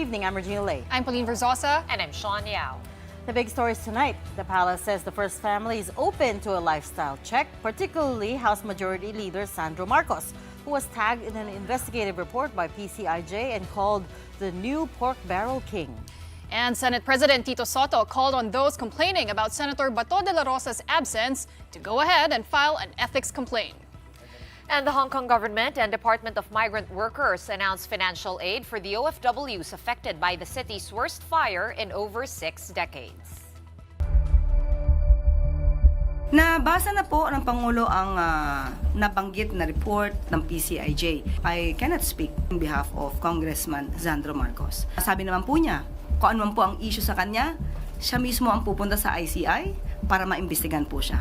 evening, I'm Regina Lay. I'm Pauline Verzosa. And I'm Shawn Yao. The big stories tonight. The palace says the first family is open to a lifestyle check, particularly House Majority Leader Sandro Marcos, who was tagged in an investigative report by PCIJ and called the new pork barrel king. And Senate President Tito Sotto called on those complaining about Senator Bato de la Rosa's absence to go ahead and file an ethics complaint. And the Hong Kong government and Department of Migrant Workers announced financial aid for the OFWs affected by the city's worst fire in over 6 decades. Nabasa na po ng Pangulo ang nabanggit na report ng PCIJ. I cannot speak on behalf of Congressman Sandro Marcos. Sabi naman po niya, kung ano man po ang issue sa kanya, siya mismo ang pupunta sa ICI para maimbestigan po siya.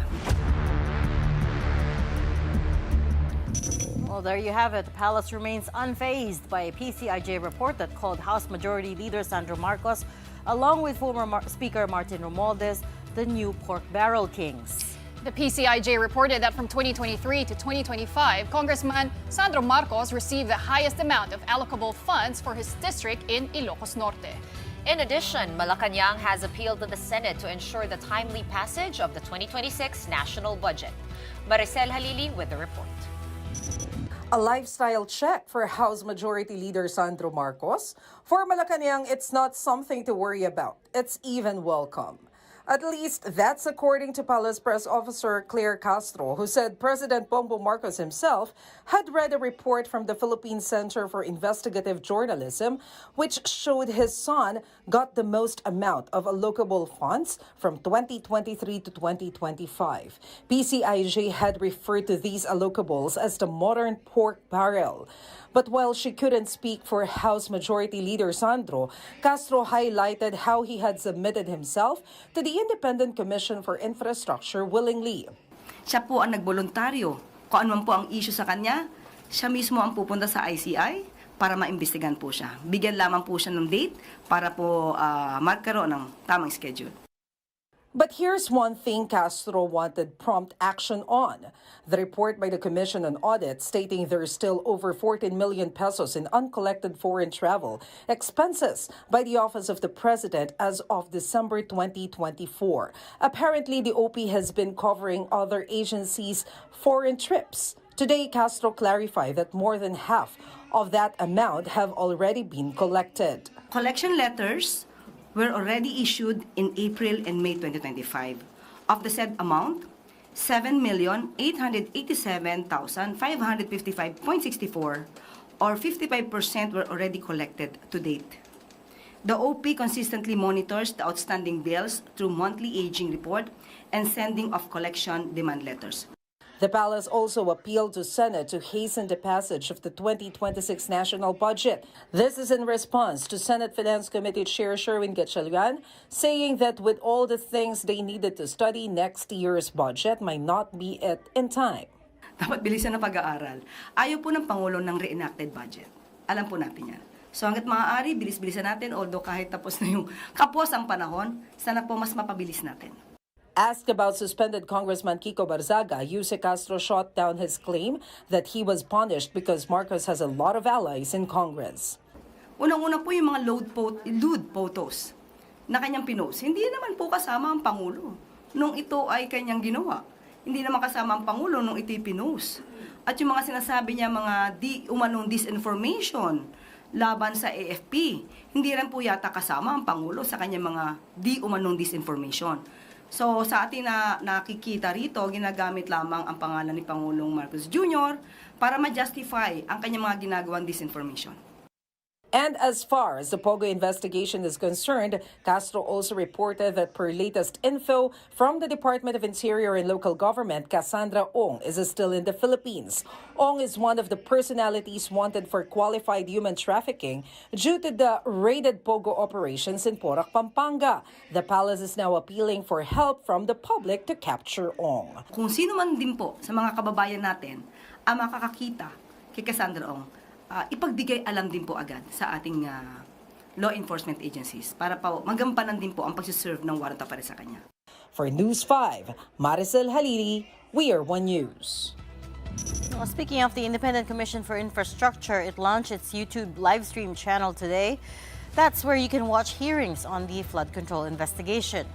Well, there you have it. The palace remains unfazed by a PCIJ report that called House Majority Leader Sandro Marcos, along with former Speaker Martin Romualdez, the new pork barrel kings. The PCIJ reported that from 2023 to 2025, Congressman Sandro Marcos received the highest amount of allocable funds for his district in Ilocos Norte. In addition, Malacanang has appealed to the Senate to ensure the timely passage of the 2026 national budget. Maricel Halili with the report. A lifestyle check for House Majority Leader Sandro Marcos. For Malacanang, it's not something to worry about. It's even welcome. At least that's according to Palace Press Officer Claire Castro, who said President Bongbong Marcos himself had read a report from the Philippine Center for Investigative Journalism, which showed his son got the most amount of allocable funds from 2023 to 2025. PCIJ had referred to these allocables as the modern pork barrel. But while she couldn't speak for House Majority Leader Sandro, Castro highlighted how he had submitted himself to the Independent Commission for Infrastructure willingly. Siya po ang nagboluntaryo. Kung ano man po ang issue sa kanya, siya mismo ang pupunta sa ICI para maimbestigan po siya. Bigyan lamang po siya ng date para po magkaroon ng tamang schedule. But here's one thing Castro wanted prompt action on. The report by the Commission on Audit stating there's still over 14 million pesos in uncollected foreign travel expenses by the Office of the President as of December 2024. Apparently, the OP has been covering other agencies' foreign trips. Today, Castro clarified that more than half of that amount have already been collected. Collection letters were already issued in April and May 2025. Of the said amount, 7,887,555.64 or 55% were already collected to date. The OP consistently monitors the outstanding bills through monthly aging report and sending of collection demand letters. The palace also appealed to Senate to hasten the passage of the 2026 national budget. This is in response to Senate Finance Committee Chair Sherwin Gatchalian saying that with all the things they needed to study, next year's budget might not be in time. Dapat bilisan na pag-aaral. Ayaw po ng Pangulo ng reenacted budget. Alam po natin yan. So hanggat maaari, bilis-bilisan natin, although kahit tapos na yung kapos ang panahon, sana po mas mapabilis natin. Asked about suspended Congressman Kiko Barzaga, Yuse Castro shot down his claim that he was punished because Marcos has a lot of allies in Congress. Unang-una po yung mga lewd photos na kanyang pinost. Hindi naman po kasama ang Pangulo nung ito ay kanyang ginawa. Hindi naman kasama ang Pangulo nung ito pinost. At yung mga sinasabi niya mga umanong disinformation laban sa AFP, hindi rin po yata kasama ang Pangulo sa kanyang mga umanong disinformation. So sa atin na nakikita rito, ginagamit lamang ang pangalan ni Pangulong Marcos Jr. para ma-justify ang kanyang mga ginagawang disinformation. And as far as the Pogo investigation is concerned, Castro also reported that per latest info from the Department of Interior and Local Government, Cassandra Ong is still in the Philippines. Ong is one of the personalities wanted for qualified human trafficking due to the raided Pogo operations in Porac, Pampanga. The palace is now appealing for help from the public to capture Ong. Kung sino man din po sa mga kababayan natin ang makakakita kay Cassandra Ong, ipagbigay alam din po agad sa ating law enforcement agencies para pa magampanan din po ang pagsiserve ng warrant of arrest sa kanya. For News 5, Maricel Halili, We Are One News. Well, speaking of the Independent Commission for Infrastructure, it launched its YouTube live stream channel today. That's where you can watch hearings on the flood control investigation.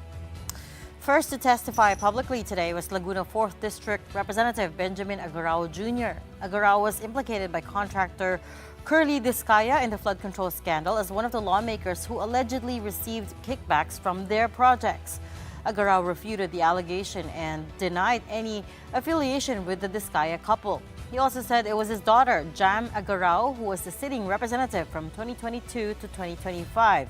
First to testify publicly today was Laguna 4th District Representative Benjamin Agarao Jr. Agarao was implicated by contractor Curly Discaya in the flood control scandal as one of the lawmakers who allegedly received kickbacks from their projects. Agarao refuted the allegation and denied any affiliation with the Discaya couple. He also said it was his daughter, Jam Agarao, who was the sitting representative from 2022 to 2025.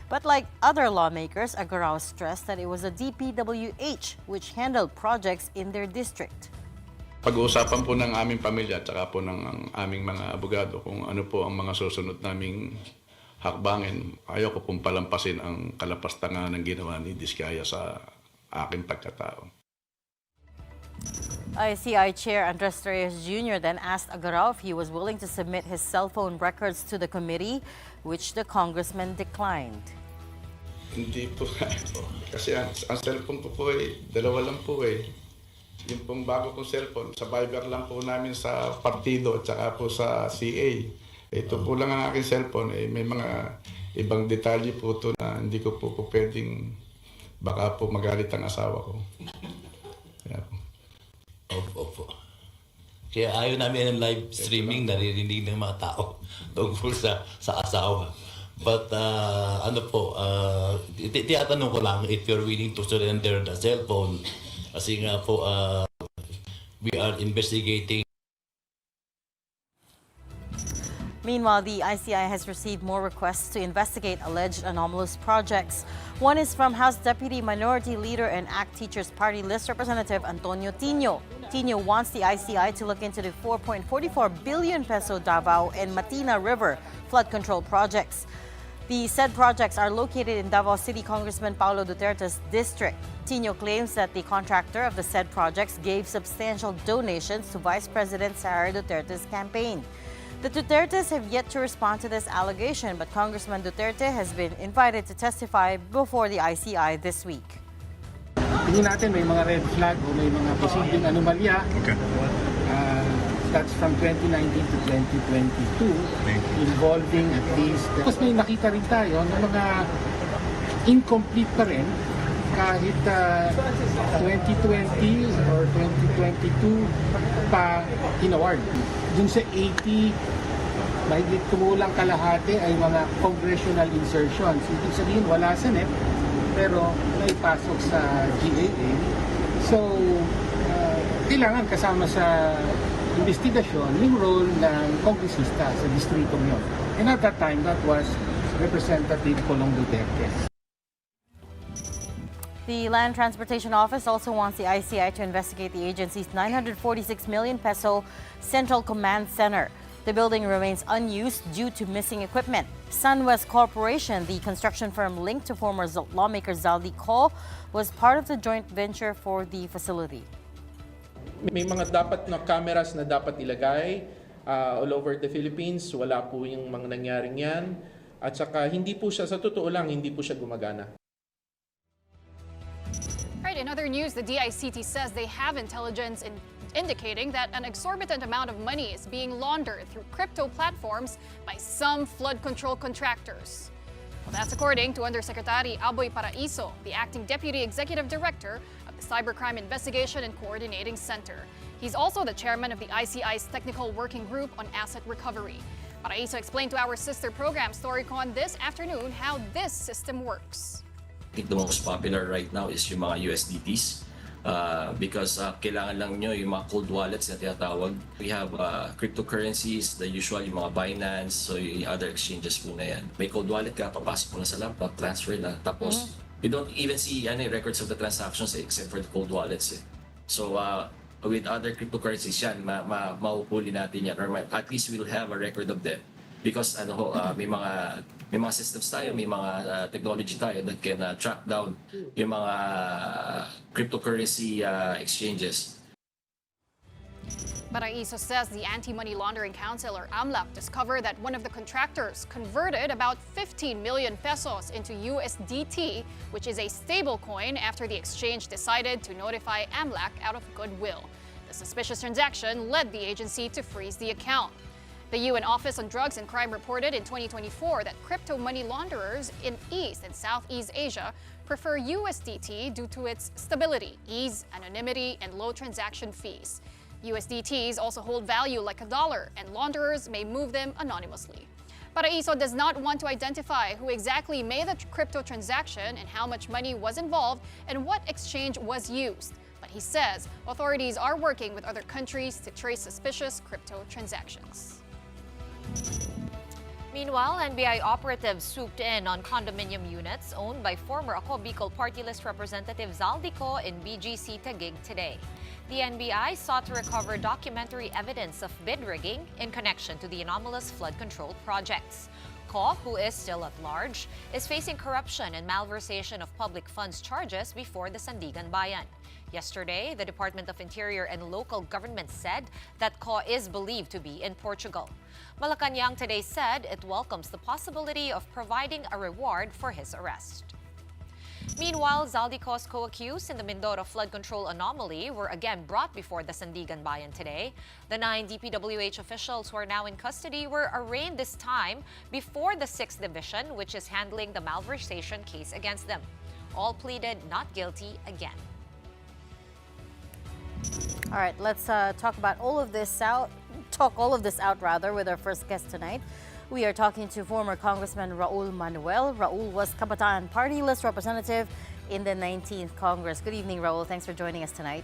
But like other lawmakers, Agarao stressed that it was a DPWH which handled projects in their district. Pag-uusapan po ng aming pamilya at saka po ng aming mga abogado kung ano po ang mga susunod naming hakbangin. Ayaw ko pong palampasin ang kalapastangan ng ginawa ni Discaya sa aking pagkatao. ICI Chair Andres Reyes Jr. then asked Agarao if he was willing to submit his cell phone records to the committee, which the congressman declined. Hindi po. Kasi ang cellphone po ay dalawa lang po eh. Yung pong bago kong cellphone, sa Viber lang po namin sa partido at saka po sa CA. Ito po lang ang aking cellphone. May mga ibang detalye po ito na hindi ko po pwedeng baka po magalit ang asawa ko. Kaya po. Opo. Kaya ayaw namin ng live streaming, naririnig ng mga tao tungkol sa asawa. But tiyatanong ko lang if you're willing to surrender the cellphone kasi nga po we are investigating. Meanwhile, the ICI has received more requests to investigate alleged anomalous projects. One is from House Deputy Minority Leader and ACT Teachers Party List Representative Antonio Tino. Tino wants the ICI to look into the 4.44 billion peso Davao and Matina River flood control projects. The said projects are located in Davao City Congressman Paulo Duterte's district. Tino claims that the contractor of the said projects gave substantial donations to Vice President Sara Duterte's campaign. The Dutertes have yet to respond to this allegation, but Congressman Duterte has been invited to testify before the ICI this week. Tingin natin may mga red flag o may mga posibleng anomalya. That's from 2019 to 2022 involving at least. Tapos may nakita rin tayo na mga incomplete pa rin kahit 2020 or 2022 pa inaward. Dun sa 80, mahigit kumulang kalahati ay mga congressional insertions. Ibig sabihin wala sa NEP pero naipasok sa GAA. So, kailangan kasama sa investigasyon yung role ng kongresista sa distrito yun. And at that time, that was Representative Colong Duterte. The Land Transportation Office also wants the ICI to investigate the agency's 946 million peso Central Command Center. The building remains unused due to missing equipment. SunWest Corporation, the construction firm linked to former lawmaker Zaldi Ko, was part of the joint venture for the facility. May mga dapat na cameras na dapat ilagay all over the Philippines. Wala po yung mga nangyaring yan. At saka hindi po siya, sa totoo lang, hindi po siya gumagana. Right, in other news, the DICT says they have intelligence indicating that an exorbitant amount of money is being laundered through crypto platforms by some flood control contractors. Well, that's according to Undersecretary Aboy Paraiso, the acting Deputy Executive Director of the Cybercrime Investigation and Coordinating Center. He's also the chairman of the ICI's Technical Working Group on Asset Recovery. Paraiso explained to our sister program, Storycon, this afternoon how this system works. I think the most popular right now is yung mga USDTs because kailangan lang nyo yung mga cold wallets na tinatawag. We have cryptocurrencies, the usual yung mga Binance, so yung other exchanges po na yan. May cold wallet ka, papasok mo na sa laptop, transfer na. Tapos, you don't even see any records of the transactions except for the cold wallets. So, with other cryptocurrencies yan, mahuhuli natin yan, or at least we'll have a record of them. Because may mga systems tayo, may mga technology tayo that can track down yung mga cryptocurrency exchanges. Paraiso says the Anti-Money Laundering Council, or AMLAC, discovered that one of the contractors converted about 15 million pesos into USDT, which is a stable coin, after the exchange decided to notify AMLAC out of goodwill. The suspicious transaction led the agency to freeze the account. The UN Office on Drugs and Crime reported in 2024 that crypto money launderers in East and Southeast Asia prefer USDT due to its stability, ease, anonymity, and low transaction fees. USDTs also hold value like a dollar, and launderers may move them anonymously. Paraiso does not want to identify who exactly made the crypto transaction and how much money was involved and what exchange was used. But he says authorities are working with other countries to trace suspicious crypto transactions. Meanwhile, NBI operatives swooped in on condominium units owned by former Ako Bicol Party List Representative Zaldico in BGC Taguig today. The NBI sought to recover documentary evidence of bid rigging in connection to the anomalous flood control projects. Ko, who is still at large, is facing corruption and malversation of public funds charges before the Sandigan Bayan. Yesterday, the Department of Interior and local government said that Ko is believed to be in Portugal. Malacanang today said it welcomes the possibility of providing a reward for his arrest. Meanwhile, Zaldico's co-accused in the Mindoro flood control anomaly were again brought before the Sandigan Bayan today. The 9 DPWH officials who are now in custody were arraigned this time before the 6th Division, which is handling the malversation case against them. All pleaded not guilty again. All right, let's talk all of this out with our first guest tonight. We are talking to former Congressman Raul Manuel. Raul was Kabataan Party List Representative in the 19th Congress. Good evening, Raul. Thanks for joining us tonight.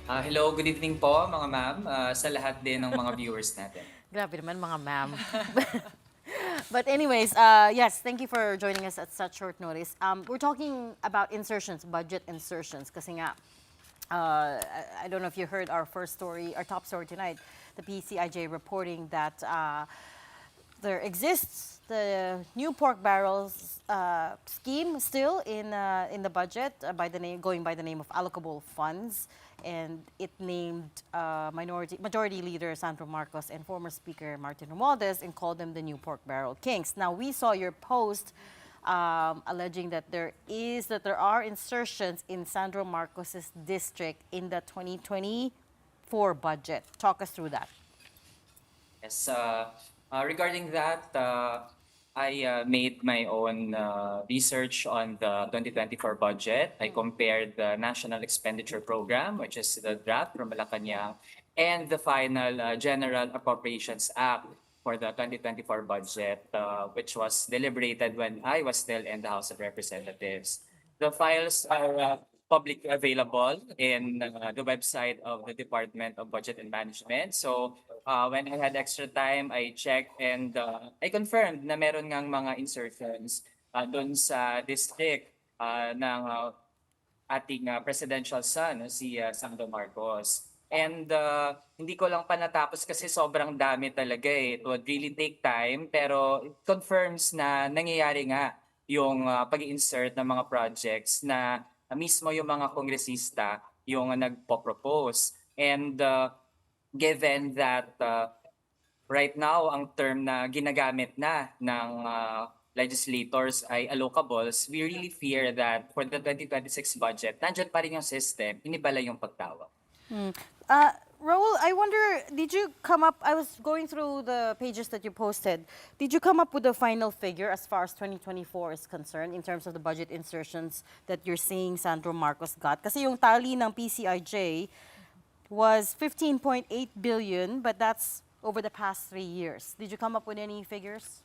Hello, good evening po mga ma'am, sa lahat din ng mga viewers natin. Grabe naman mga ma'am. But anyways, yes, thank you for joining us at such short notice. We're talking about insertions, budget insertions, kasi nga, I don't know if you heard our top story tonight, the PCIJ reporting that there exists the new pork barrels scheme still in the budget going by the name of allocable funds, and it named majority leader Sandro Marcos and former Speaker Martin Romualdez and called them the new pork barrel kings. Now we saw your post alleging that there are insertions in Sandro Marcos's district in the 2024 budget. Talk us through that. Yes, regarding that, I made my own research on the 2024 budget. I compared the National Expenditure Program, which is the draft from Malacanang, and the final General Appropriations Act for the 2024 budget, which was deliberated when I was still in the House of Representatives. The files are publicly available in the website of the Department of Budget and Management. So when I had extra time, I checked and I confirmed na meron ngang mga insertions dun sa district ng ating presidential son, si Sandro Marcos. And hindi ko lang pa natapos kasi sobrang dami talaga eh. It would really take time, pero it confirms na nangyayari nga yung pag-insert ng mga projects na mismo yung mga kongresista yung nagpo-propose. And given that right now ang term na ginagamit na ng legislators ay allocables, we really fear that for the 2026 budget, nandyan pa rin yung system, inibala yung pagtawag. Raul, I wonder, did you come up, I was going through the pages that you posted, did you come up with a final figure as far as 2024 is concerned in terms of the budget insertions that you're seeing Sandro Marcos got? Kasi yung tally ng PCIJ was 15.8 billion, but that's over the past 3 years. Did you come up with any figures?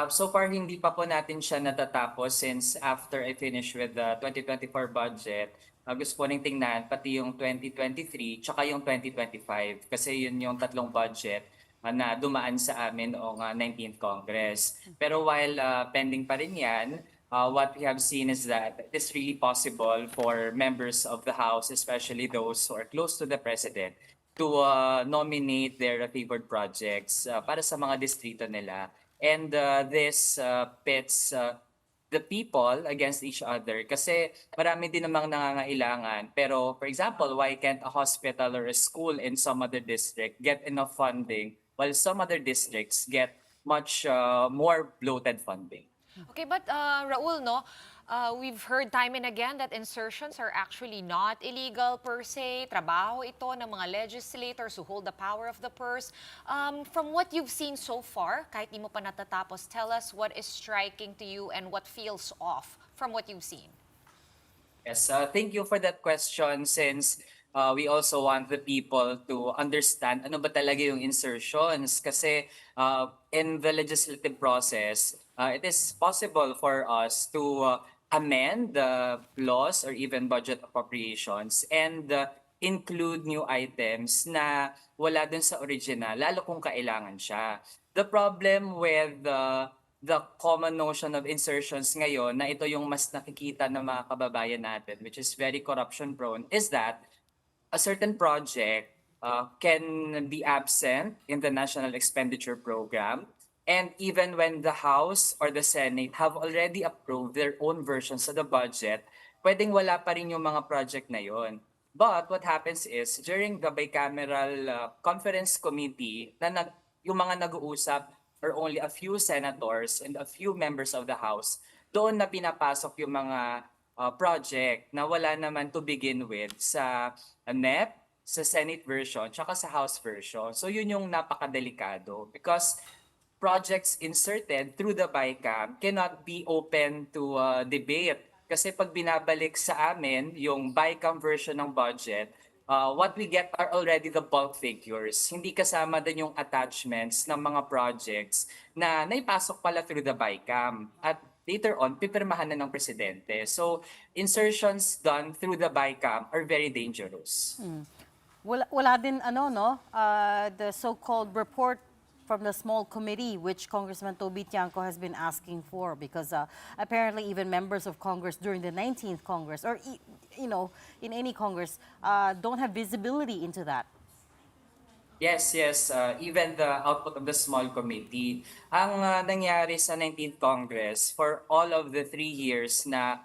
So far, hindi pa po natin siya natatapos since after I finish with the 2024 budget, gusto po ning tingnan pati yung 2023 tsaka yung 2025 kasi yun yung tatlong budget na dumaan sa amin noong 19th Congress. Pero while pending pa rin yan, what we have seen is that it is really possible for members of the House, especially those who are close to the President, to nominate their favored projects para sa mga distrito nila. And this pits the people against each other kasi marami din namang nangangailangan. Pero for example, why can't a hospital or a school in some other district get enough funding while some other districts get much more bloated funding? Okay, but Raul, no, we've heard time and again that insertions are actually not illegal per se. Trabaho ito ng mga legislators who hold the power of the purse. From what you've seen so far, kahit di mo pa natatapos, tell us what is striking to you and what feels off from what you've seen. Yes, thank you for that question since we also want the people to understand ano ba talaga yung insertions kasi in the legislative process, it is possible for us to amend the laws or even budget appropriations and include new items na wala dun sa original, lalo kung kailangan siya. The problem with the common notion of insertions ngayon na ito yung mas nakikita ng mga kababayan natin, which is very corruption prone, is that a certain project can be absent in the national expenditure program. And even when the House or the Senate have already approved their own versions of the budget, pwedeng wala pa rin yung mga project na yon. But what happens is, during the bicameral conference committee, yung mga nag-uusap are only a few senators and a few members of the House, doon na pinapasok yung mga project na wala naman to begin with sa NEP, sa Senate version, tsaka sa House version. So yun yung napakadelikado because projects inserted through the BICAM cannot be open to debate. Kasi pag binabalik sa amin yung BICAM version ng budget, what we get are already the bulk figures. Hindi kasama din yung attachments ng mga projects na naipasok pala through the BICAM. At later on, pipirmahan na ng presidente. So, insertions done through the BICAM are very dangerous. Wala din the so-called report from the small committee which Congressman Toby Tiangco has been asking for because apparently even members of Congress during the 19th Congress or in any Congress don't have visibility into that. Yes. Even the output of the small committee. Ang nangyari sa 19th Congress for all of the 3 years na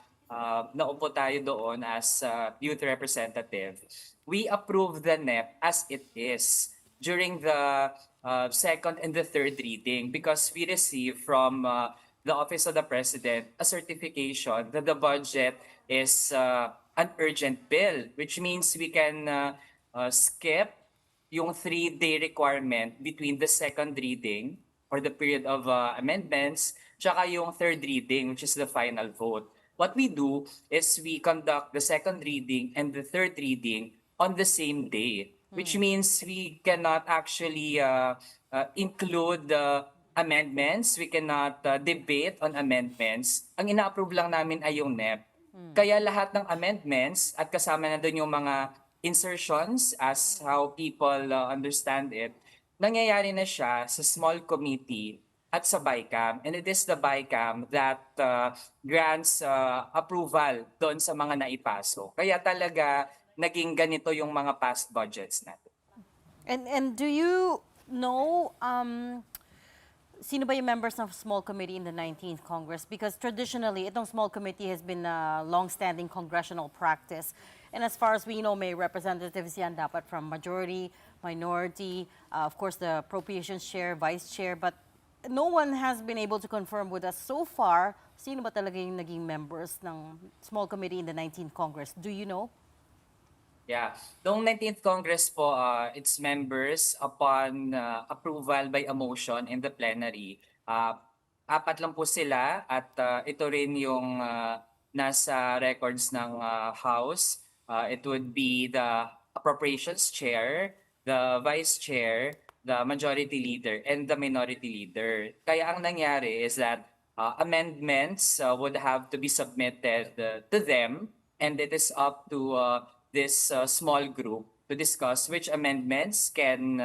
naupo tayo doon as youth representative, we approved the NEP as it is during the second and the third reading because we received from the Office of the President a certification that the budget is an urgent bill, which means we can skip yung 3-day requirement between the second reading or the period of amendments, tsaka yung third reading, which is the final vote. What we do is we conduct the second reading and the third reading on the same day, which means we cannot actually include amendments, we cannot debate on amendments. Ang ina-approve lang namin ay yung NEP. Kaya lahat ng amendments at kasama na doon yung mga insertions as how people understand it, nangyayari na siya sa small committee at sa BICAM. And it is the BICAM that grants approval doon sa mga naipasok. Kaya talaga naging ganito yung mga past budgets natin. And do you know sino ba yung members ng small committee in the 19th Congress? Because traditionally, itong small committee has been a long-standing congressional practice. And as far as we know, may representatives yan dapat from majority, minority, of course the appropriations chair, vice chair, but no one has been able to confirm with us so far sino ba talaga yung naging members ng small committee in the 19th Congress. Do you know? Yeah. Noong 19th Congress po, its members, upon approval by a motion in the plenary, 4 lang po sila at ito rin yung nasa records ng House. It would be the appropriations chair, the vice chair, the majority leader, and the minority leader. Kaya ang nangyari is that amendments would have to be submitted to them, and it is up to this small group to discuss which amendments can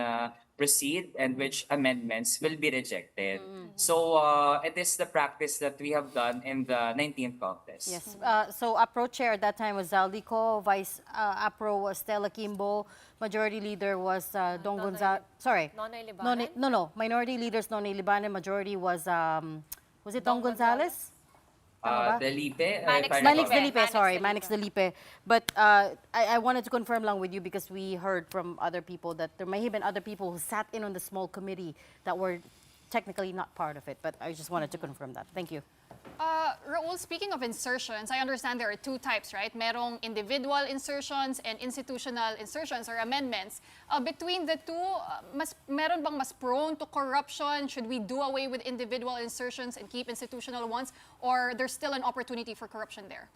proceed and which amendments will be rejected. So it is the practice that we have done in the 19th Congress. Yes. So APRO chair at that time was Zaldico, vice APRO was Stella Kimbo, majority leader was Don Gonzalez. Sorry. Nonoy Libanen? No. Minority leaders Nonoy Libanen, majority was it Don Gonzalez? Delipe? Manix Delipe, sorry, Manix Delipe. But I wanted to confirm lang with you because we heard from other people that there may have been other people who sat in on the small committee that were technically not part of it. But I just wanted to confirm that. Thank you. Raul, speaking of insertions, I understand there are two types, right? Merong individual insertions and institutional insertions or amendments. Between the two, meron bang mas prone to corruption? Should we do away with individual insertions and keep institutional ones? Or there's still an opportunity for corruption there?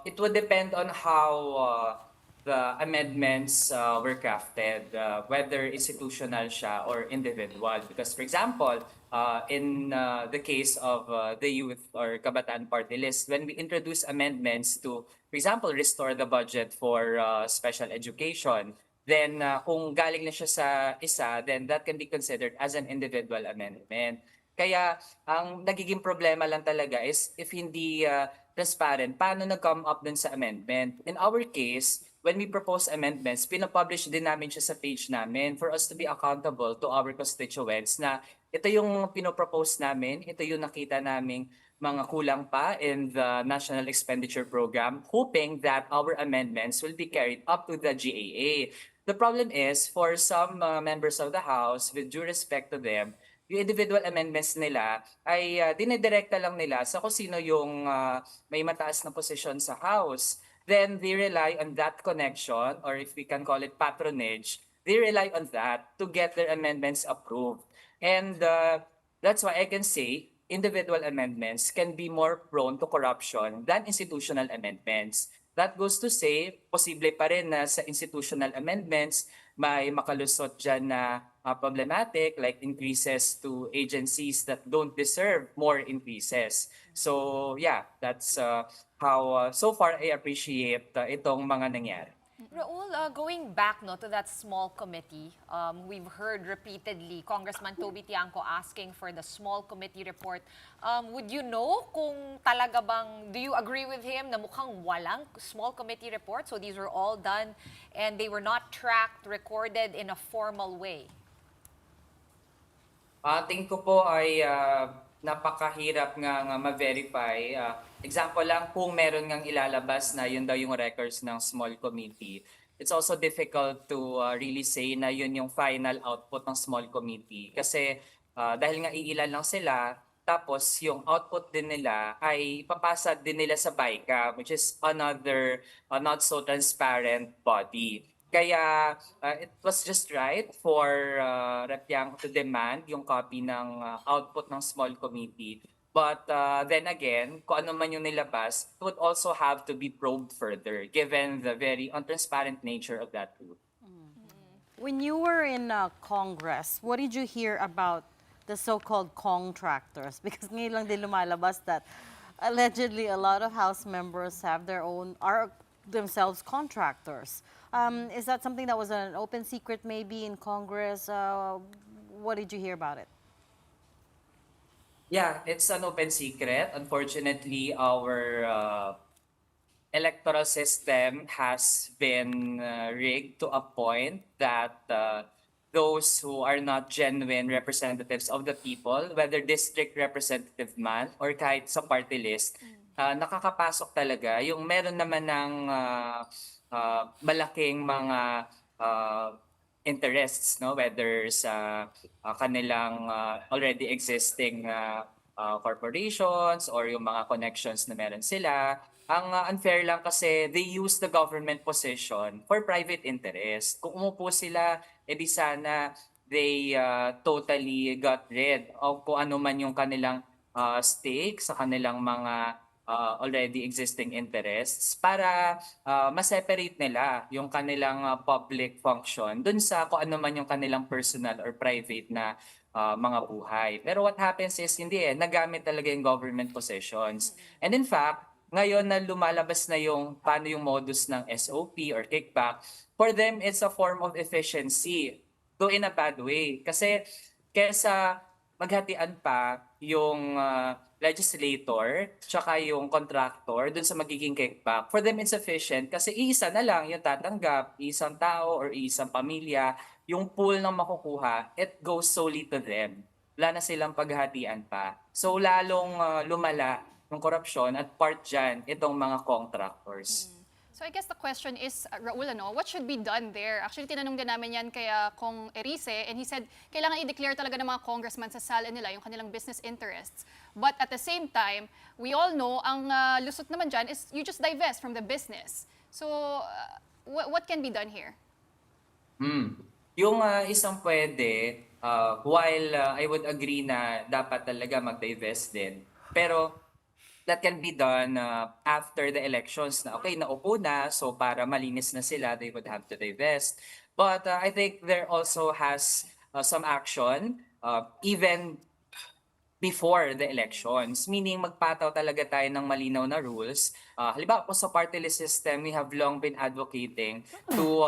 It would depend on how the amendments were crafted, whether institutional siya or individual. Because for example, in the case of the youth or Kabataan Party List, when we introduce amendments to, for example, restore the budget for special education, then kung galing na siya sa isa, then that can be considered as an individual amendment. Kaya ang nagiging problema lang talaga is if hindi transparent, paano nag-come up dun sa amendment. In our case, when we propose amendments, pinapublish din namin siya sa page namin for us to be accountable to our constituents na ito yung pinopropose namin, ito yung nakita naming mga kulang pa in the National Expenditure Program, hoping that our amendments will be carried up to the GAA. The problem is, for some members of the House, with due respect to them, yung individual amendments nila ay dinedirekta lang nila sa kung sino yung may mataas na posisyon sa House. Then they rely on that connection, or if we can call it patronage, they rely on that to get their amendments approved. And that's why I can say individual amendments can be more prone to corruption than institutional amendments. That goes to say, posible pa rin na sa institutional amendments, may makalusot dyan na problematic like increases to agencies that don't deserve more increases. So yeah, that's how so far I appreciate itong mga nangyari. Raul, going back to that small committee, we've heard repeatedly Congressman Toby Tiangco asking for the small committee report. Would you know kung talaga bang, do you agree with him na mukhang walang small committee report? So these were all done and they were not tracked, recorded in a formal way? Tingin ko po ay napakahirap nga ma-verify. Example lang, kung meron ngang ilalabas na yun daw yung records ng small committee, it's also difficult to really say na yun yung final output ng small committee. Kasi dahil nga iilan lang sila, tapos yung output din nila ay papasa din nila sa BICAM, which is another not so transparent body. Kaya it was just right for Rep. Yang to demand yung copy ng output ng small committee. But then again, kung ano man yung nilabas, it would also have to be probed further given the very untransparent nature of that group. When you were in Congress, what did you hear about the so-called contractors? Because ngayon lang din lumalabas that allegedly a lot of House members have their own, are themselves contractors. Is that something that was an open secret maybe in Congress? What did you hear about it? Yeah, it's an open secret. Unfortunately, our electoral system has been rigged to a point that those who are not genuine representatives of the people, whether district representative man or kahit sa party list, nakakapasok talaga. Yung meron naman ng malaking mga interests, no, whether sa kanilang already existing corporations or yung mga connections na meron sila. Ang unfair lang kasi they use the government position for private interest. Kung umupo sila, edi sana they totally got rid of kung ano man yung kanilang stake sa kanilang mga already existing interests para ma-separate nila yung kanilang public function dun sa kung ano man yung kanilang personal or private na mga buhay. Pero what happens is hindi nagamit talaga yung government possessions. And in fact, ngayon na lumalabas na yung paano yung modus ng SOP or kickback, for them it's a form of efficiency, though in a bad way. Kasi kesa maghatian pa yung legislator tsaka yung contractor dun sa magiging kickback, for them it's sufficient kasi iisa na lang yung tatanggap, isang tao or isang pamilya, yung pool ng makukuha, it goes solely to them. Wala na silang paghatian pa. So lalong lumala yung korupsyon at part dyan itong mga contractors. So I guess the question is, Raul, what should be done there? Actually, tinanong din namin yan kay Kong Erice, and he said, kailangan i-declare talaga ng mga congressman sa sala nila yung kanilang business interests. But at the same time, we all know, ang lusot naman dyan is you just divest from the business. So what can be done here? Yung isang pwede, while I would agree na dapat talaga mag-divest din, pero that can be done after the elections na okay, naupo na, so para malinis na sila, they would have to divest. But I think there also has some action even before the elections, meaning magpataw talaga tayo ng malinaw na rules. Halimbawa po sa party list system, we have long been advocating to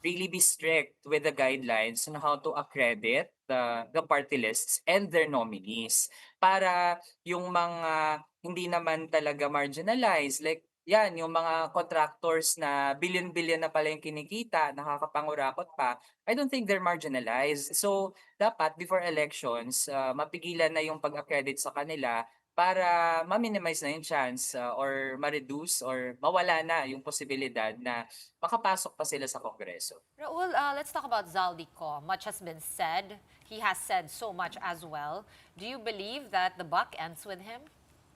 really be strict with the guidelines on how to accredit the party lists and their nominees para yung mga hindi naman talaga marginalized, like yan, yung mga contractors na billion-billion na pala yung kinikita, nakakapangurakot pa, I don't think they're marginalized. So, dapat before elections, mapigilan na yung pag-accredit sa kanila para ma-minimize na yung chance or ma-reduce or mawala na yung posibilidad na makapasok pa sila sa Kongreso. Raul, let's talk about Zaldico. Much has been said. He has said so much as well. Do you believe that the buck ends with him?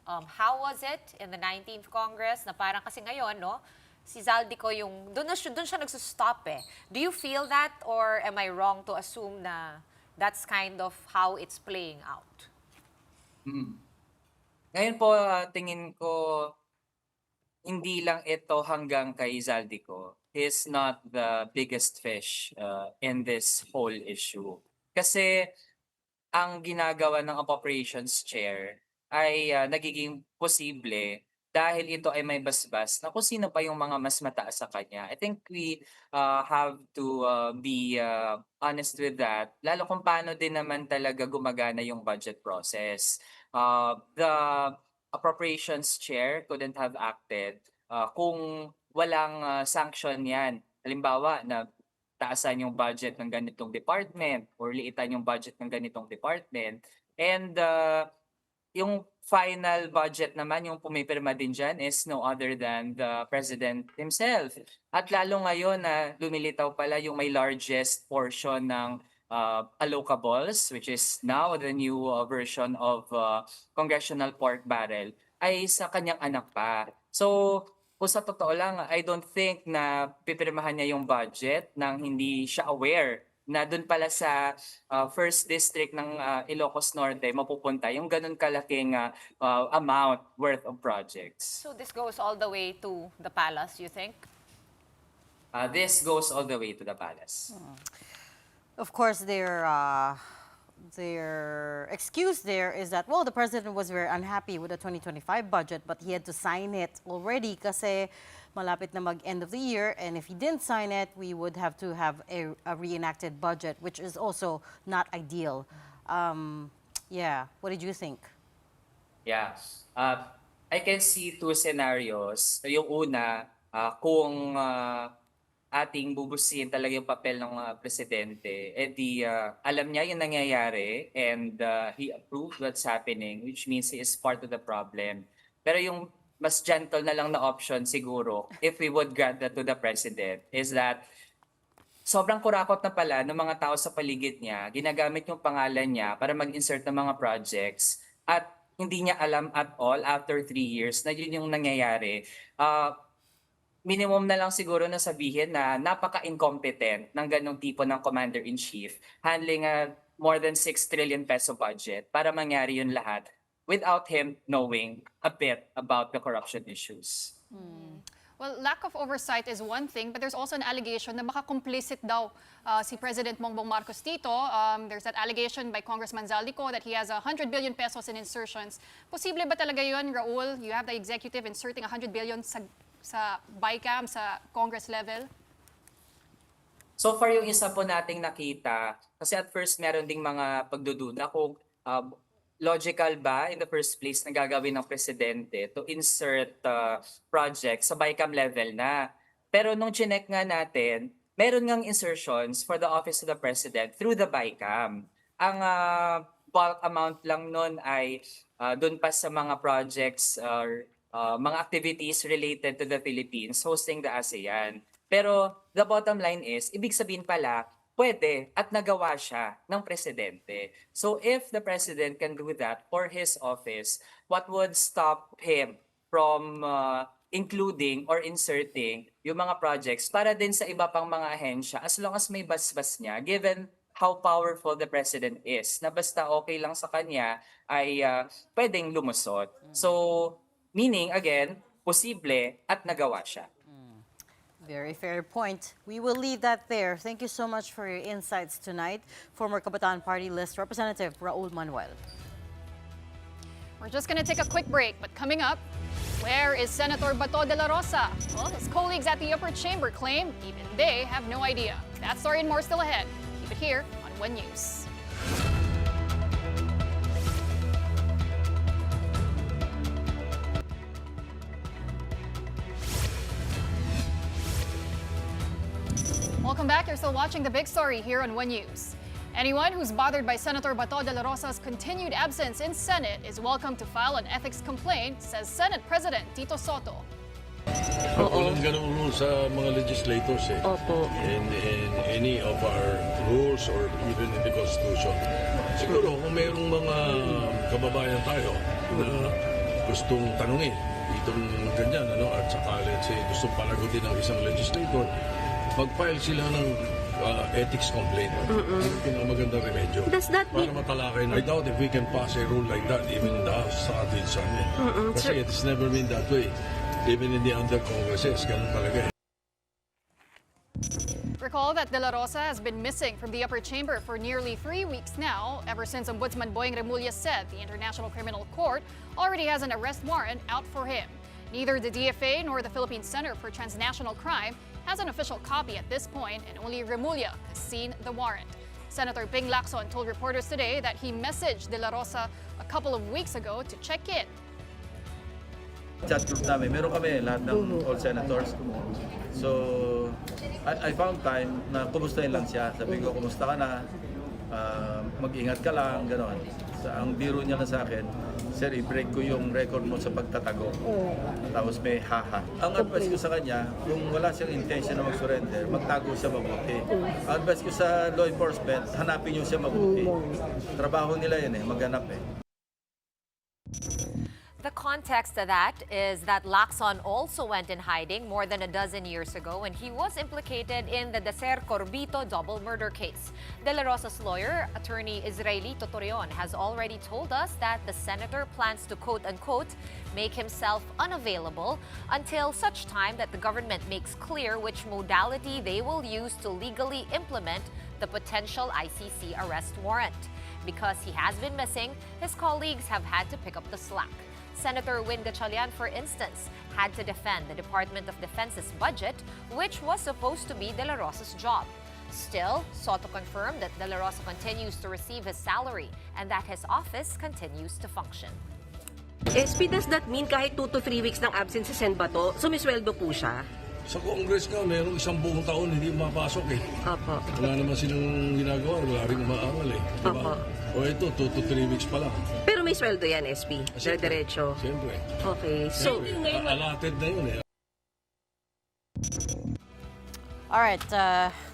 How was it in the 19th Congress na parang kasi ngayon, no, si Zaldico yung, doon siya nagsusstop eh. Do you feel that or am I wrong to assume na that's kind of how it's playing out? Ngayon po, tingin ko, hindi lang ito hanggang kay Zaldico. He's not the biggest fish in this whole issue. Kasi ang ginagawa ng Appropriations Chair ay nagiging posible dahil ito ay may basbas na kung sino pa yung mga mas mataas sa kanya. I think we have to be honest with that, lalo kung paano din naman talaga gumagana yung budget process. The Appropriations Chair couldn't have acted kung walang sanction yan. Halimbawa na taasan yung budget ng ganitong department or liitan yung budget ng ganitong department. And yung final budget naman, yung pumipirma din dyan is no other than the President himself. At lalo ngayon na lumilitaw pala yung may largest portion ng allocables, which is now the new version of congressional pork barrel, ay sa kanyang anak pa. So, kung sa totoo lang, I don't think na pipirmahan niya yung budget nang hindi siya aware na doon pala sa first district ng Ilocos Norte mapupunta yung ganun kalaking amount worth of projects. So this goes all the way to the palace, you think? This goes all the way to the palace. Of course, their excuse there is that, well, the president was very unhappy with the 2025 budget, but he had to sign it already kasi malapit na mag-end of the year, and if he didn't sign it, we would have to have a reenacted budget, which is also not ideal. Yeah, what did you think? Yeah, I can see two scenarios. Yung una, kung ating bubusin talaga yung papel ng presidente, edi alam niya yung nangyayari and he approved what's happening, which means he is part of the problem. Pero yung mas gentle na lang na option siguro, if we would grant that to the president, is that sobrang kurakot na pala ng mga tao sa paligid niya, ginagamit yung pangalan niya para mag-insert ng mga projects at hindi niya alam at all after 3 years na yun yung nangyayari. Minimum na lang siguro na sabihin na napaka-incompetent ng ganong tipo ng commander-in-chief handling a more than 6 trillion peso budget para mangyari yun lahat without him knowing a bit about the corruption issues. Well, lack of oversight is one thing, but there's also an allegation na baka complicit daw si President Bongbong Marcos dito. There's that allegation by Congressman Zaldico that he has 100 billion pesos in insertions. Posible ba talaga yun, Raul? You have the executive inserting 100 billion sa BICAM, sa Congress level? So far yung isa po nating nakita, kasi at first meron ding mga pagdududa kung logical ba in the first place na gagawin ng presidente to insert projects sa BICAM level na. Pero nung chinek nga natin, meron ngang insertions for the office of the president through the BICAM. Ang bulk amount lang nun ay dun pa sa mga projects mga activities related to the Philippines hosting the ASEAN. Pero the bottom line is, ibig sabihin pala, pwede at nagawa siya ng presidente. So if the president can do that for his office, what would stop him from including or inserting yung mga projects para din sa iba pang mga ahensya as long as may basbas niya, given how powerful the president is, na basta okay lang sa kanya ay pwedeng lumusot. So, meaning, again, posible at nagawa siya. Very fair point. We will leave that there. Thank you so much for your insights tonight, former Kabataan Party List Representative Raul Manuel. We're just going to take a quick break, but coming up, where is Senator Bato de la Rosa? Well, his colleagues at the upper chamber claim even they have no idea. That story and more still ahead. Keep it here on One News. Welcome back. You're still watching The Big Story here on One News. Anyone who's bothered by Senator Bato de la Rosa's continued absence in Senate is welcome to file an ethics complaint, says Senate President Tito Soto. Walang ganung rule sa mga legislators eh. Opo. In any of our rules or even in the Constitution. Siguro kung mayroong mga kababayan tayo na gustong tanungin itong ganyan, at saka let's say gustong panagutin ng isang legislator, mag-file sila ng ethics complaint. Yung pinakamagandang remedyo. Does that para matalakay na. I doubt if we can pass a rule like that even in the House sa atin sa amin. Kasi it's never been that way. Even in the under Congresses, ganun talaga eh. Recall that De La Rosa has been missing from the upper chamber for nearly 3 weeks now, ever since Ombudsman Boying Remulla said the International Criminal Court already has an arrest warrant out for him. Neither the DFA nor the Philippine Center for Transnational Crime has an official copy at this point, and only Remulla has seen the warrant. Senator Ping Lacson told reporters today that he messaged De La Rosa a couple of weeks ago to check in. Chat group namin, meron kami lahat ng all senators. So, I found time na kumustahin lang siya. Sabi ko, kumusta ka na? Mag-ingat ka lang, gano'n. Ang biro niya na sa akin, sir, i-break ko yung record mo sa pagtatago. Tapos may haha. Ang advice ko sa kanya, kung wala siyang intention na mag-surrender, magtago siya mabuti. Ang advice ko sa law enforcement, hanapin niyo siya mabuti. Trabaho nila yan maghanap The context of that is that Lacson also went in hiding more than a dozen years ago when he was implicated in the Deser Corbito double murder case. De La Rosa's lawyer, attorney Israelito Torreon, has already told us that the senator plans to quote-unquote make himself unavailable until such time that the government makes clear which modality they will use to legally implement the potential ICC arrest warrant. Because he has been missing, his colleagues have had to pick up the slack. Senator Win Gatchalian, for instance, had to defend the Department of Defense's budget, which was supposed to be De La Rosa's job. Still, Soto confirmed that De La Rosa continues to receive his salary and that his office continues to function. SP, does that mean kahit 2 to 3 weeks ng absence si Sen Bato, sumisweldo po siya? Sa Congress nga, mayroong 1 buong taon hindi mapasok eh. Opo. Wala naman silang ginagawa, wala rin umaaral eh. Diba? Opo. O ito, 2 to 3 weeks pa lang. Pero may sweldo yan, SP? Diretso? Siyempre. Okay. So, Allotted na yun eh. All right,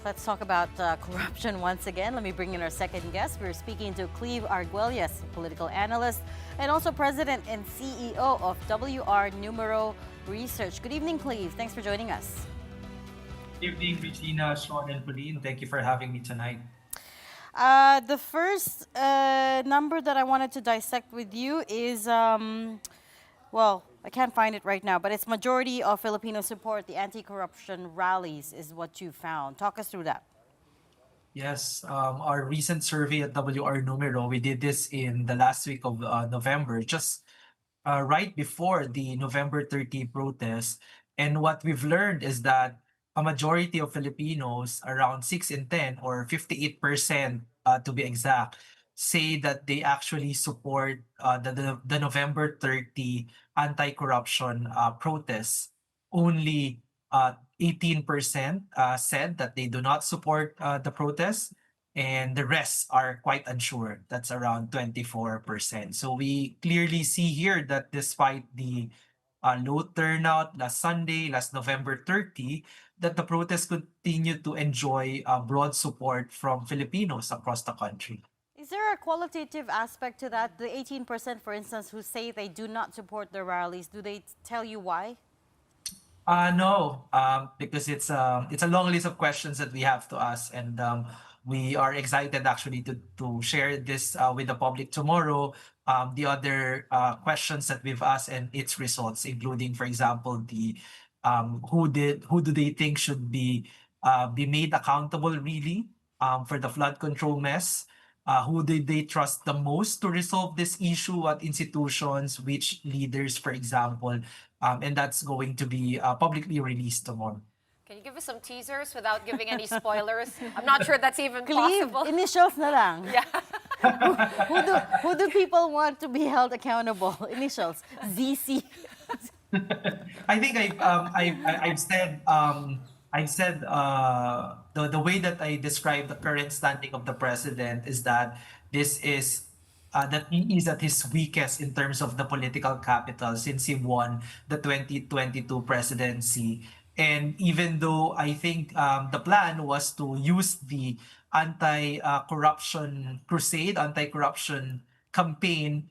let's talk about corruption once again. Let me bring in our second guest. We're speaking to Cleve Arguelles, political analyst, and also president and CEO of WR Numero Research. Good evening, Cleve. Thanks for joining us. Good evening, Regina, Shawn, and Pauline. Thank you for having me tonight. The first number that I wanted to dissect with you is, well, I can't find it right now, but it's majority of Filipinos support the anti-corruption rallies is what you found. Talk us through that. Yes, our recent survey at WR Numero, we did this in the last week of November, just right before the November 30 protest. And what we've learned is that a majority of Filipinos, around 6 in 10 or 58% to be exact, say that they actually support the November 30 anti-corruption protests. Only 18% said that they do not support the protests, and the rest are quite unsure. That's around 24%. So we clearly see here that despite the low turnout last Sunday, last November 30, that the protests continued to enjoy broad support from Filipinos across the country. Is there a qualitative aspect to that? The 18%, for instance, who say they do not support the rallies, do they tell you why? No, because it's a long list of questions that we have to ask, and we are excited actually to share this with the public tomorrow. The other questions that we've asked and its results, including, for example, the who do they think should be made accountable really for the flood control mess? Who did they trust the most to resolve this issue? What institutions, which leaders, for example? And that's going to be publicly released tomorrow. Can you give us some teasers without giving any spoilers? I'm not sure that's even Cleve, possible. initials na lang. Yeah. Who do people want to be held accountable? Initials. ZC. I think I've said the way that I describe the current standing of the president is that this is that he is at his weakest in terms of the political capital since he won the 2022 presidency. And even though I think the plan was to use the anti-corruption crusade, anti-corruption campaign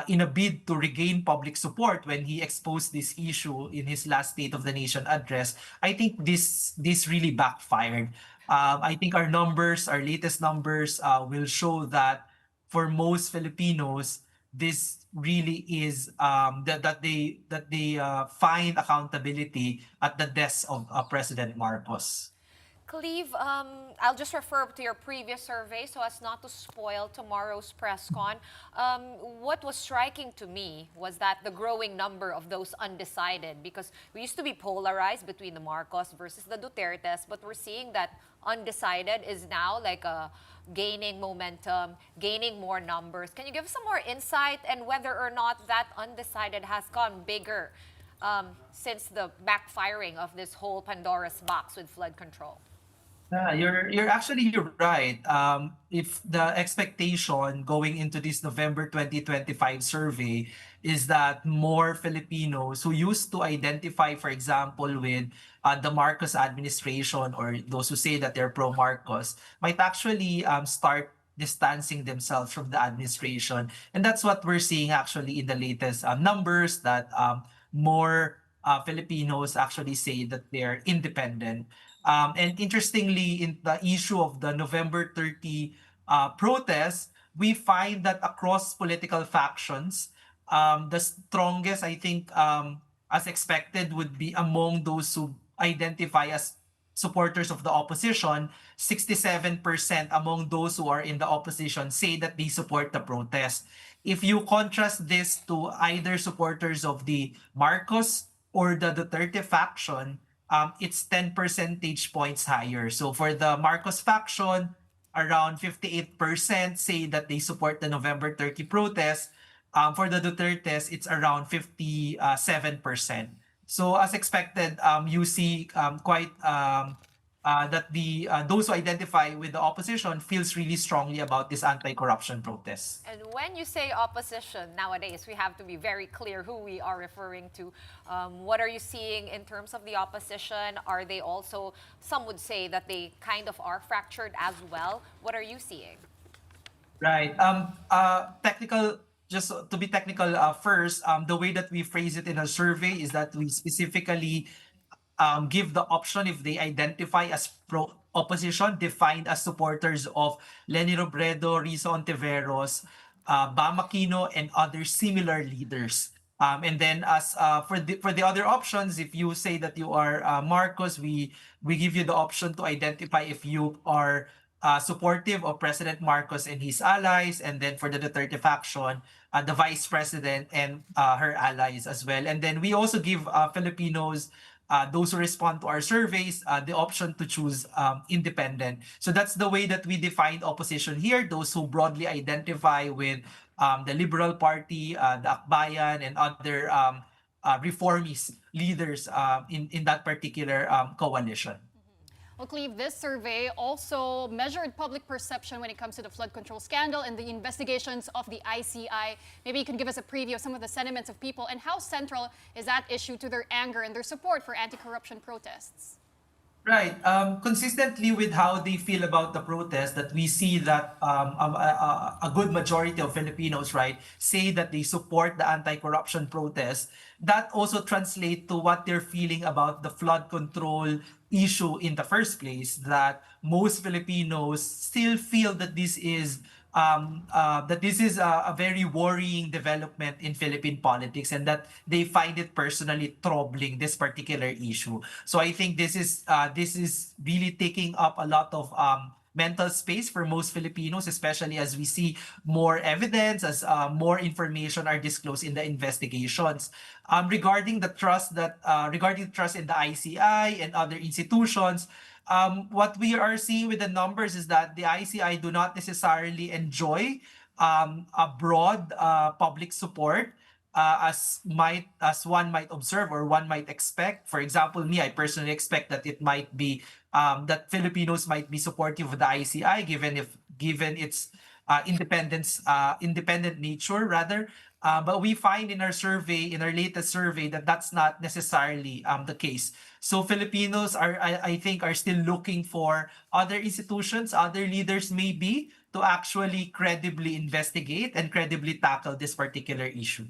in a bid to regain public support when he exposed this issue in his last State of the Nation address, I think this really backfired. I think our latest numbers will show that for most Filipinos, this really is that they find accountability at the desk of President Marcos. Cleve, I'll just refer to your previous survey so as not to spoil tomorrow's press con. What was striking to me was that the growing number of those undecided, because we used to be polarized between the Marcos versus the Dutertes, but we're seeing that undecided is now like gaining momentum, gaining more numbers. Can you give us some more insight and whether or not that undecided has gone bigger since the backfiring of this whole Pandora's box with flood control? You're right. If the expectation going into this November 2025 survey is that more Filipinos who used to identify, for example, with the Marcos administration or those who say that they're pro-Marcos might actually start distancing themselves from the administration. And that's what we're seeing actually in the latest numbers, that more Filipinos actually say that they're independent. And interestingly, in the issue of the November 30 protests, we find that across political factions, the strongest, I think, as expected, would be among those who identify as supporters of the opposition. 67% among those who are in the opposition say that they support the protest. If you contrast this to either supporters of the Marcos or the Duterte faction, it's 10 percentage points higher. So for the Marcos faction, around 58% say that they support the November 30 protest. For the Dutertes, it's around 57%. So as expected, you see quite that the those who identify with the opposition feels really strongly about this anti-corruption protest. And when you say opposition nowadays, we have to be very clear who we are referring to. What are you seeing in terms of the opposition? Are they also, some would say that they kind of are fractured as well. What are you seeing? Right. Just to be technical first, the way that we phrase it in a survey is that we specifically give the option if they identify as pro-opposition, defined as supporters of Leni Robredo, Risa Ontiveros, Bam Aquino, and other similar leaders. And then as for the other options, if you say that you are Marcos, we give you the option to identify if you are supportive of President Marcos and his allies, and then for the Duterte faction, the vice president and her allies as well. And then we also give Filipinos, those who respond to our surveys, the option to choose independent. So that's the way that we define opposition here, those who broadly identify with the Liberal Party, the Akbayan, and other reformist leaders in that particular coalition. Well, Cleve, this survey also measured public perception when it comes to the flood control scandal and the investigations of the ICI. Maybe you can give us a preview of some of the sentiments of people and how central is that issue to their anger and their support for anti-corruption protests? Right. Consistently with how they feel about the protest, that we see that a good majority of Filipinos, right, say that they support the anti-corruption protest. That also translates to what they're feeling about the flood control issue in the first place, that most Filipinos still feel that this is a very worrying development in Philippine politics, and that they find it personally troubling, this particular issue. So I think this is really taking up a lot of mental space for most Filipinos, especially as we see more evidence, as more information are disclosed in the investigations. Regarding the trust in the ICI and other institutions, what we are seeing with the numbers is that the ICI do not necessarily enjoy a broad public support, as one might observe or one might expect. For example, me, I personally expect that it might be that Filipinos might be supportive of the ICI given its independent nature rather. But we find in our latest survey, that that's not necessarily the case. So Filipinos I think, are still looking for other institutions, other leaders maybe, to actually credibly investigate and credibly tackle this particular issue.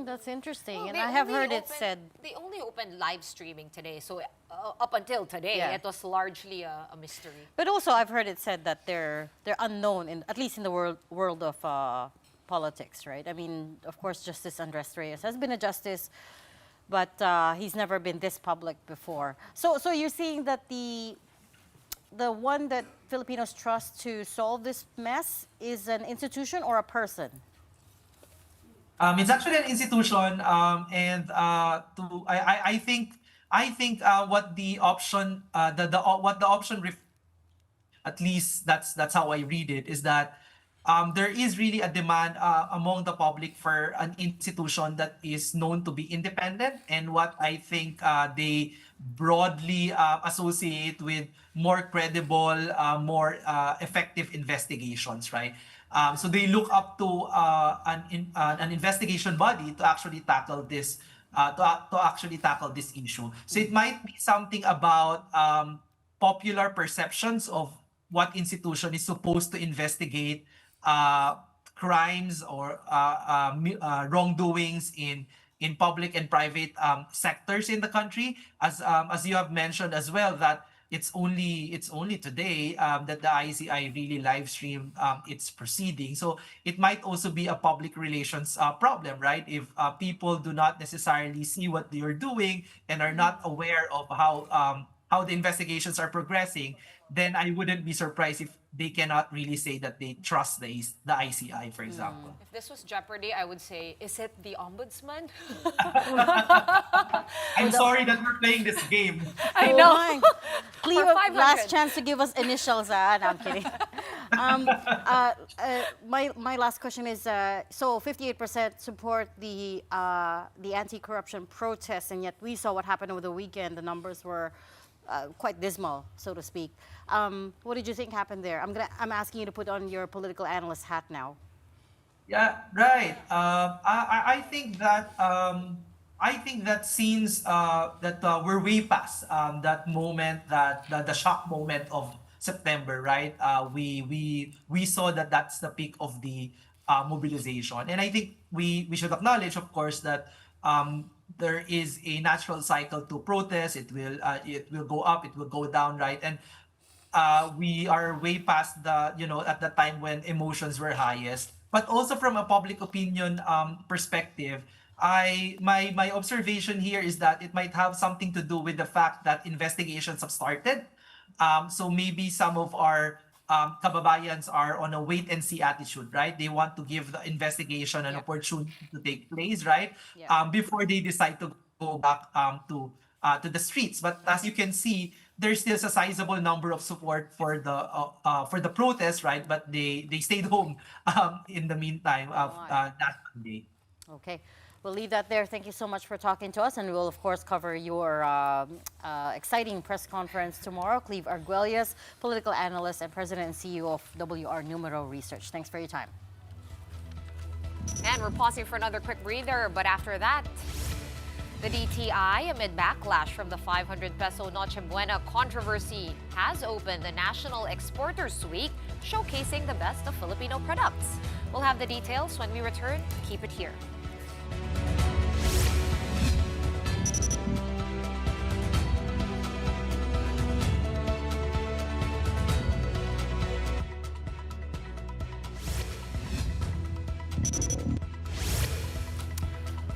That's interesting. Well, and they I have only heard it opened- said. They only opened live streaming today, so up until today, Yeah. it was largely a mystery. But also, I've heard it said that they're unknown, at least in the world of politics, right? I mean, of course, Justice Andres Reyes has been a justice, but he's never been this public before. So you're seeing that the one that Filipinos trust to solve this mess is an institution or a person? It's actually an institution, and I think what the option at least that's how I read it, is that there is really a demand among the public for an institution that is known to be independent, and what I think they broadly associate with more credible, more effective investigations, right? So they look up to an investigation body to actually tackle this issue. So it might be something about popular perceptions of what institution is supposed to investigate crimes or wrongdoings in public and private sectors in the country. As you have mentioned as well, that it's only today that the ICI really live stream its proceedings. So it might also be a public relations problem, right? If people do not necessarily see what they are doing and are not aware of how the investigations are progressing, then I wouldn't be surprised if they cannot really say that they trust the ICI, for example. If this was Jeopardy, I would say, is it the ombudsman? I'm sorry that we're playing this game. I know. Oh, Cleo, For 500. last chance to give us initials. No, I'm kidding. My last question is, so 58% support the anti-corruption protests, and yet we saw what happened over the weekend. The numbers were quite dismal, so to speak. What did you think happened there? I'm asking you to put on your political analyst hat now. Yeah, right. I think that since that we're way past that moment, that the shock moment of September, right? We saw that that's the peak of the mobilization, and I think we should acknowledge, of course, that there is a natural cycle to protest. It will go up, it will go down, right? And we are way past at the time when emotions were highest. But also from a public opinion perspective, my observation here is that it might have something to do with the fact that investigations have started. So maybe some of our kababayans are on a wait and see attitude, right? They want to give the investigation an opportunity to take place, right? Before they decide to go back to the streets. But as you can see, there's still a sizable number of support for the protest, right? But they stayed home in the meantime of that Monday. Okay. We'll leave that there. Thank you so much for talking to us, and we'll, of course, cover your exciting press conference tomorrow. Cleve Arguelles, political analyst and president and CEO of WR Numero Research. Thanks for your time. And we're pausing for another quick breather, but after that, the DTI, amid backlash from the 500 peso Noche Buena controversy, has opened the National Exporters Week, showcasing the best of Filipino products. We'll have the details when we return. Keep it here.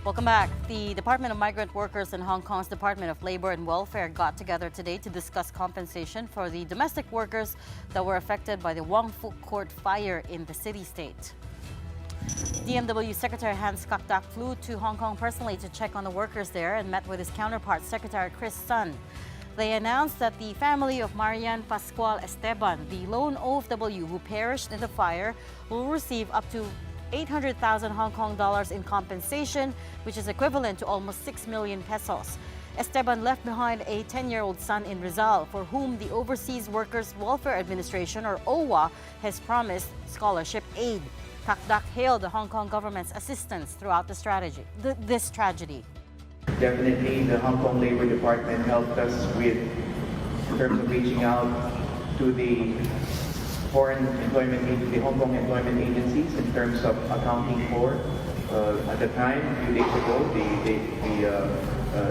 Welcome back. The Department of Migrant Workers and Hong Kong's Department of Labor and Welfare got together today to discuss compensation for the domestic workers that were affected by the Wong Fu Court fire in the city-state. DMW Secretary Hans Kakdak flew to Hong Kong personally to check on the workers there and met with his counterpart, Secretary Chris Sun. They announced that the family of Marian Pascual Esteban, the lone OFW who perished in the fire, will receive up to 800,000 Hong Kong dollars in compensation, which is equivalent to almost 6 million pesos. Esteban left behind a 10-year-old son in Rizal, for whom the Overseas Workers Welfare Administration, or OWA, has promised scholarship aid. Kakdak hailed the Hong Kong government's assistance throughout this tragedy. Definitely, the Hong Kong Labor Department helped us with, in terms of reaching out to the foreign employment agencies, the Hong Kong employment agencies, in terms of accounting for, at the time, a few days ago,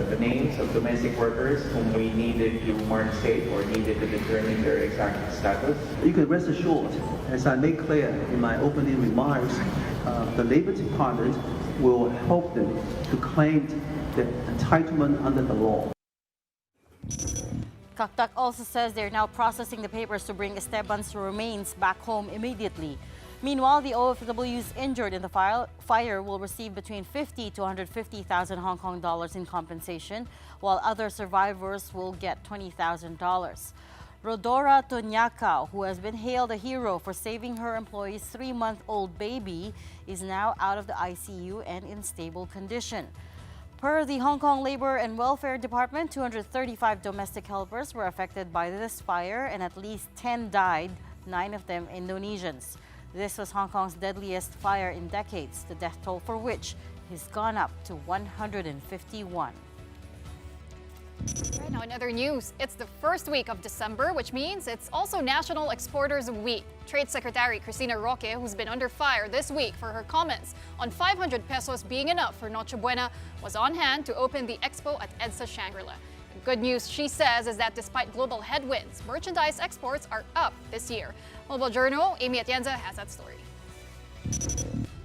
the names of domestic workers whom we needed to mark safe or needed to determine their exact status. You can rest assured, as I made clear in my opening remarks, the Labor Department will help them to claim their entitlement under the law. Kakdak also says they're now processing the papers to bring Esteban's remains back home immediately. Meanwhile, the OFWs injured in the fire will receive between 50 to 150,000 Hong Kong dollars in compensation, while other survivors will get $20,000. Rodora Tonyaka, who has been hailed a hero for saving her employee's 3-month-old baby, is now out of the ICU and in stable condition. Per the Hong Kong Labor and Welfare Department, 235 domestic helpers were affected by this fire and at least 10 died, 9 of them Indonesians. This was Hong Kong's deadliest fire in decades, the death toll for which has gone up to 151. Right now, in other news, it's the first week of December, which means it's also National Exporters Week. Trade Secretary Cristina Roque, who's been under fire this week for her comments on 500 pesos being enough for Noche Buena, was on hand to open the expo at EDSA Shangri-La. The good news, she says, is that despite global headwinds, merchandise exports are up this year. Mobile Journal, Amy Atienza has that story.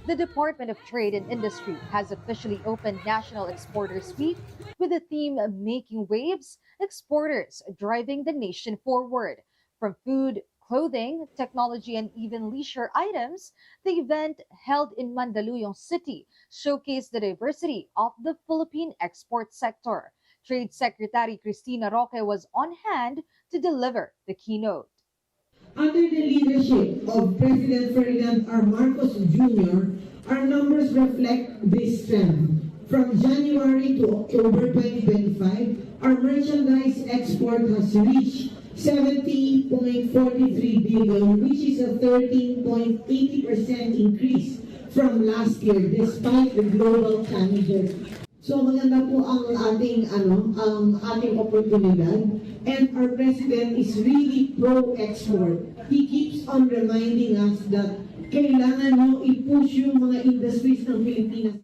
The Department of Trade and Industry has officially opened National Exporters Week with the theme of Making Waves, Exporters Driving the Nation Forward. From food, clothing, technology, and even leisure items, the event held in Mandaluyong City showcased the diversity of the Philippine export sector. Trade Secretary Cristina Roque was on hand to deliver the keynote. Under the leadership of President Ferdinand R. Marcos Jr., our numbers reflect this trend. From January to October 2025, our merchandise export has reached 70.43 billion, which is a 13.80% increase from last year despite the global challenges. So maganda po ang ating oportunidad, and our president is really pro-export. He keeps on reminding us that kailangan nyo i-push yung mga industries ng Pilipinas.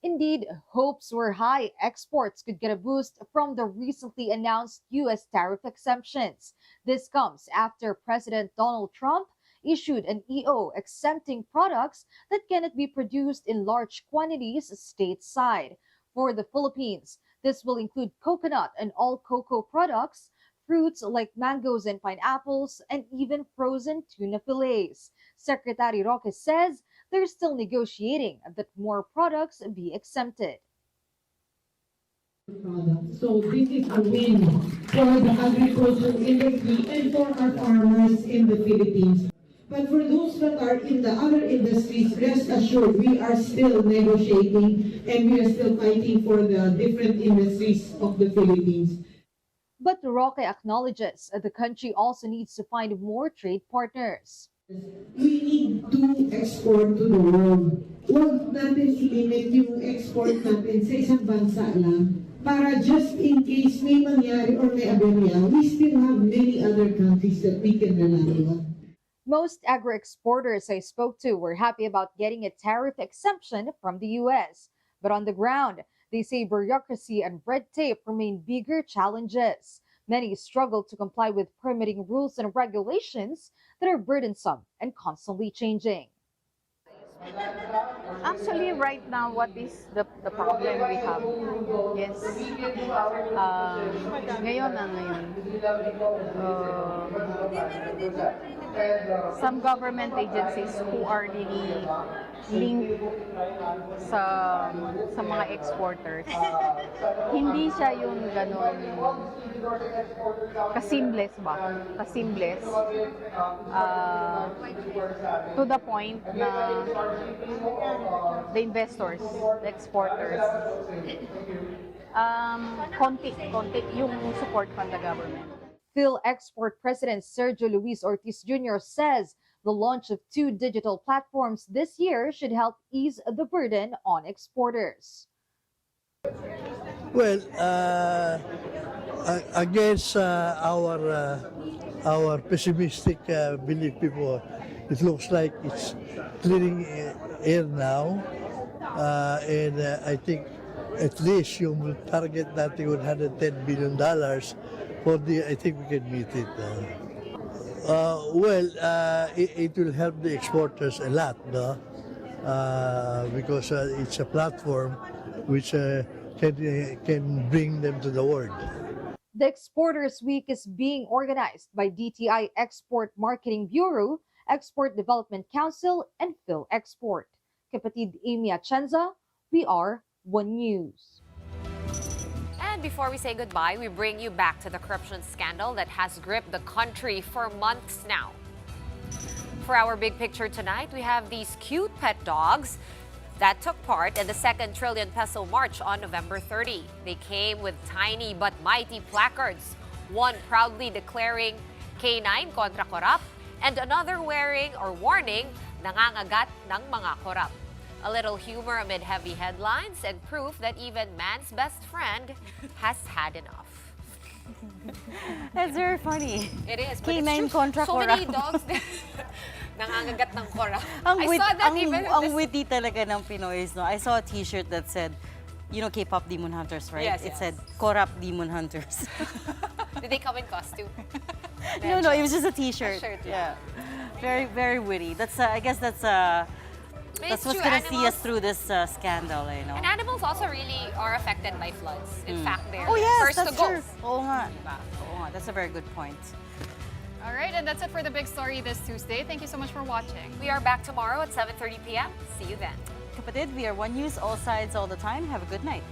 Indeed, hopes were high exports could get a boost from the recently announced U.S. tariff exemptions. This comes after President Donald Trump issued an EO exempting products that cannot be produced in large quantities stateside. For the Philippines, this will include coconut and all cocoa products, fruits like mangoes and pineapples, and even frozen tuna fillets. Secretary Roque says they're still negotiating that more products be exempted. So this is a win for the agricultural industry and for our farmers in the Philippines. But for those that are in the other industries, rest assured, we are still negotiating and we are still fighting for the different industries of the Philippines. But Roque acknowledges that the country also needs to find more trade partners. We need to export to the world. Huwag natin i-limit yung export natin sa isang bansa lang para just in case may mangyari or may aberya, we still have many other countries that we can rely on. Most agro-exporters I spoke to were happy about getting a tariff exemption from the U.S. But on the ground, they say bureaucracy and red tape remain bigger challenges. Many struggle to comply with permitting rules and regulations that are burdensome and constantly changing. Actually, right now, what is the problem we have is some government agencies who are really linked sa mga exporters. Hindi siya yung ganun kasimbles ba? Kasimbles. To the point na the investors, the exporters, konti yung support from the government. PhilExport President Sergio Luis Ortiz Jr. says the launch of 2 digital platforms this year should help ease the burden on exporters. Well, against our pessimistic belief before, it looks like it's clearing air now, and I think at least yung target natin $110 billion for the, I think we can meet it. It will help the exporters a lot, no? Because it's a platform which can bring them to the world. The Exporters Week is being organized by DTI Export Marketing Bureau, Export Development Council, and PhilExport. Kapatid Amy Atienza, we are One News. And before we say goodbye, we bring you back to the corruption scandal that has gripped the country for months now. For our big picture tonight, we have these cute pet dogs that took part in the 2nd trillion peso march on November 30. They came with tiny but mighty placards, one proudly declaring K9 kontra korap, and another wearing or warning, nangangagat ng mga korap. A little humor amid heavy headlines and proof that even man's best friend has had enough. That's very funny. It is, but K9 it's true. kontra So many korap. dogs nangangagat ng korap. Ang Ang witty talaga ng Pinoys, no? I saw a t-shirt that said, you know K-pop Demon Hunters, right? Yes, it yes. said, Korap Demon Hunters. Did they come in costume? No, it was just a t-shirt. Yeah. Very, very witty. That's, I guess that's what's true, going to see us animals- through this scandal, you know? And animals also really are affected by floods. In fact, they're Oh, yes, first that's to go. true. Oo nga. Oo nga. That's a very good point. All right, and that's it for the big story this Tuesday. Thank you so much for watching. We are back tomorrow at 7:30 p.m. See you then. Kapatid, we are One News, all sides, all the time. Have a good night.